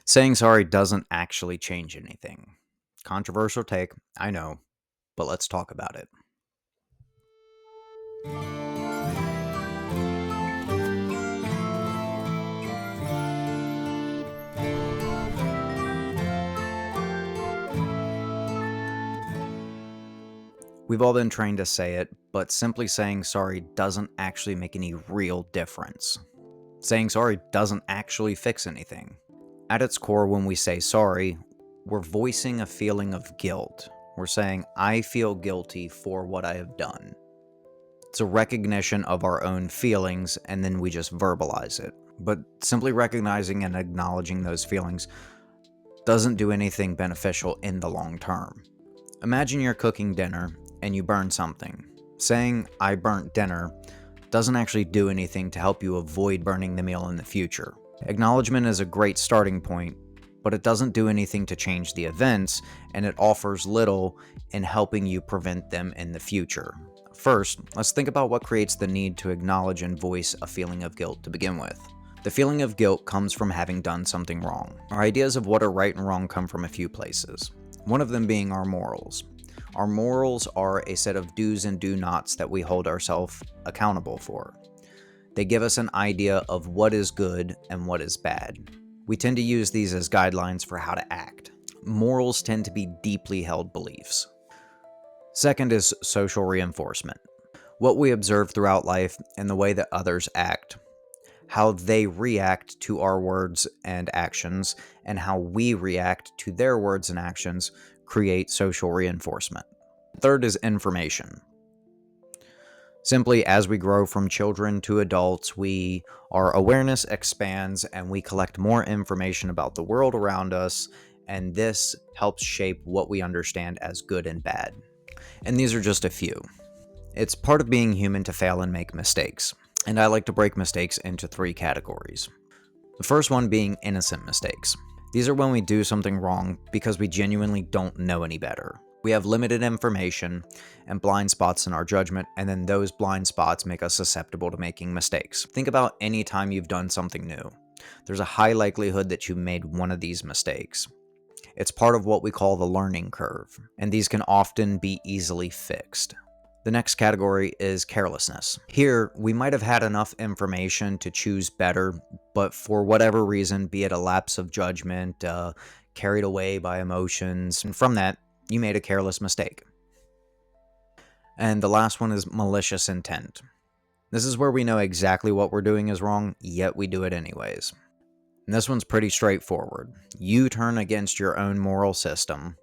Saying sorry doesn't actually change anything. Controversial take, I know, but let's talk about it. We've all been trained to say it, but simply saying sorry doesn't actually make any real difference. Saying sorry doesn't actually fix anything. At its core, when we say sorry, we're voicing a feeling of guilt. We're saying, I feel guilty for what I have done. It's a recognition of our own feelings, and then we just verbalize it. But simply recognizing and acknowledging those feelings doesn't do anything beneficial in the long term. Imagine you're cooking dinner and you burn something. Saying, I burnt dinner, doesn't actually do anything to help you avoid burning the meal in the future. Acknowledgement is a great starting point, but it doesn't do anything to change the events, and it offers little in helping you prevent them in the future. First, let's think about what creates the need to acknowledge and voice a feeling of guilt to begin with. The feeling of guilt comes from having done something wrong. Our ideas of what are right and wrong come from a few places, one of them being our morals. Our morals are a set of do's and do nots that we hold ourselves accountable for. They give us an idea of what is good and what is bad. We tend to use these as guidelines for how to act. Morals tend to be deeply held beliefs. Second is social reinforcement. What we observe throughout life and the way that others act, how they react to our words and actions, and how we react to their words and actions create social reinforcement. Third is information. Simply, as we grow from children to adults, our awareness expands and we collect more information about the world around us, and this helps shape what we understand as good and bad. And these are just a few. It's part of being human to fail and make mistakes, and I like to break mistakes into three categories. The first one being innocent mistakes. These are when we do something wrong because we genuinely don't know any better. We have limited information and blind spots in our judgment, and then those blind spots make us susceptible to making mistakes. Think about any time you've done something new. There's a high likelihood that you made one of these mistakes. It's part of what we call the learning curve, and these can often be easily fixed. The next category is carelessness. Here, we might have had enough information to choose better, but for whatever reason, be it a lapse of judgment, carried away by emotions, and from that, you made a careless mistake. And the last one is malicious intent. This is where we know exactly what we're doing is wrong, yet we do it anyways. And this one's pretty straightforward. You turn against your own moral system,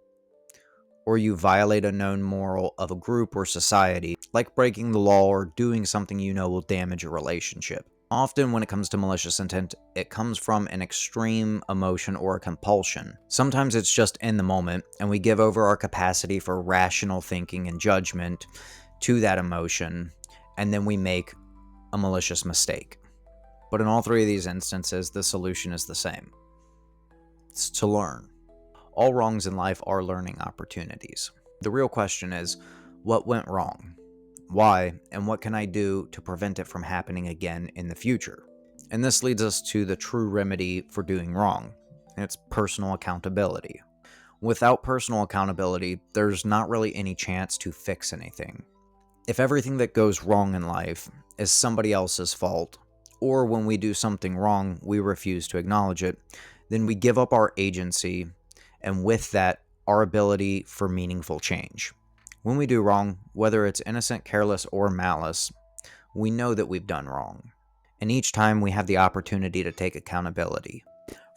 or you violate a known moral of a group or society, like breaking the law or doing something you know will damage a relationship. Often when it comes to malicious intent, it comes from an extreme emotion or a compulsion. Sometimes it's just in the moment, and we give over our capacity for rational thinking and judgment to that emotion, and then we make a malicious mistake. But in all three of these instances, the solution is the same. It's to learn. All wrongs in life are learning opportunities. The real question is, what went wrong? Why? And what can I do to prevent it from happening again in the future? And this leads us to the true remedy for doing wrong. And it's personal accountability. Without personal accountability, there's not really any chance to fix anything. If everything that goes wrong in life is somebody else's fault, or when we do something wrong, we refuse to acknowledge it, then we give up our agency, and with that, our ability for meaningful change. When we do wrong, whether it's innocent, careless, or malice, we know that we've done wrong. And each time we have the opportunity to take accountability.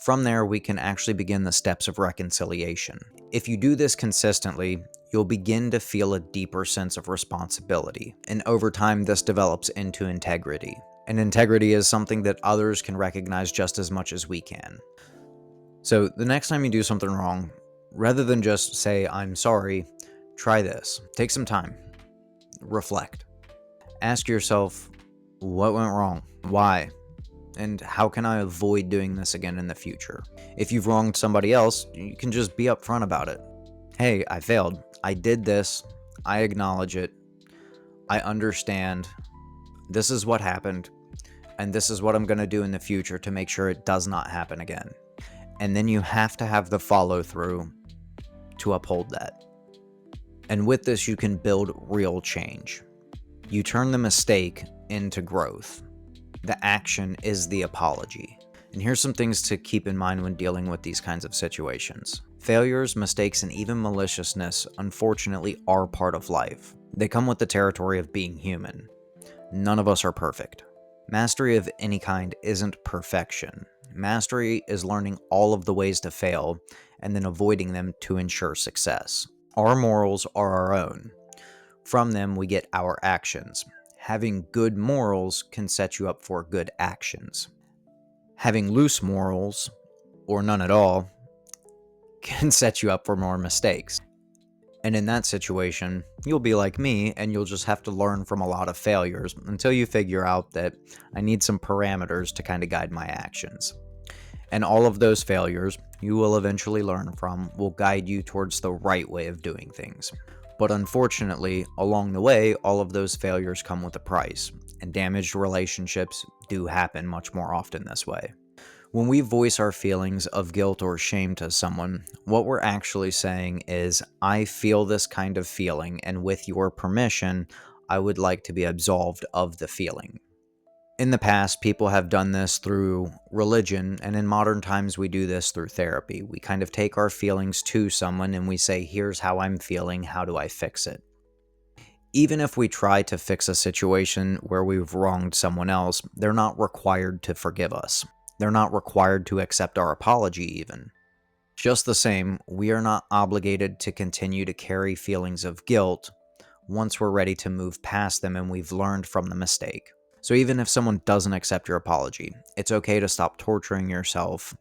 From there, we can actually begin the steps of reconciliation. If you do this consistently, you'll begin to feel a deeper sense of responsibility. And over time, this develops into integrity. And integrity is something that others can recognize just as much as we can. So the next time you do something wrong, rather than just say, I'm sorry, try this. Take some time. Reflect. Ask yourself, what went wrong? Why? And how can I avoid doing this again in the future? If you've wronged somebody else, you can just be upfront about it. Hey, I failed. I did this. I acknowledge it. I understand. This is what happened. And this is what I'm going to do in the future to make sure it does not happen again. And then you have to have the follow through to uphold that. And with this, you can build real change. You turn the mistake into growth. The action is the apology. And here's some things to keep in mind when dealing with these kinds of situations. Failures, mistakes, and even maliciousness, unfortunately, are part of life. They come with the territory of being human. None of us are perfect. Mastery of any kind isn't perfection. Mastery is learning all of the ways to fail and then avoiding them to ensure success. Our morals are our own. From them, we get our actions. Having good morals can set you up for good actions. Having loose morals, or none at all, can set you up for more mistakes. And in that situation, you'll be like me and you'll just have to learn from a lot of failures until you figure out that I need some parameters to kind of guide my actions. And all of those failures you will eventually learn from will guide you towards the right way of doing things. But unfortunately, along the way, all of those failures come with a price, and damaged relationships do happen much more often this way. When we voice our feelings of guilt or shame to someone, what we're actually saying is, I feel this kind of feeling, and with your permission, I would like to be absolved of the feeling. In the past, people have done this through religion, and in modern times, we do this through therapy. We kind of take our feelings to someone and we say, here's how I'm feeling, how do I fix it? Even if we try to fix a situation where we've wronged someone else, they're not required to forgive us. They're not required to accept our apology even. Just the same, we are not obligated to continue to carry feelings of guilt once we're ready to move past them and we've learned from the mistake. So even if someone doesn't accept your apology, it's okay to stop torturing yourself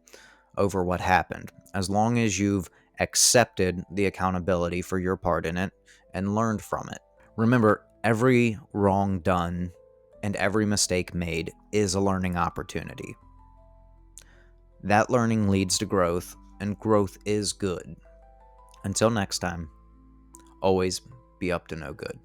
over what happened, as long as you've accepted the accountability for your part in it and learned from it. Remember, every wrong done and every mistake made is a learning opportunity. That learning leads to growth, and growth is good. Until next time, always be up to no good.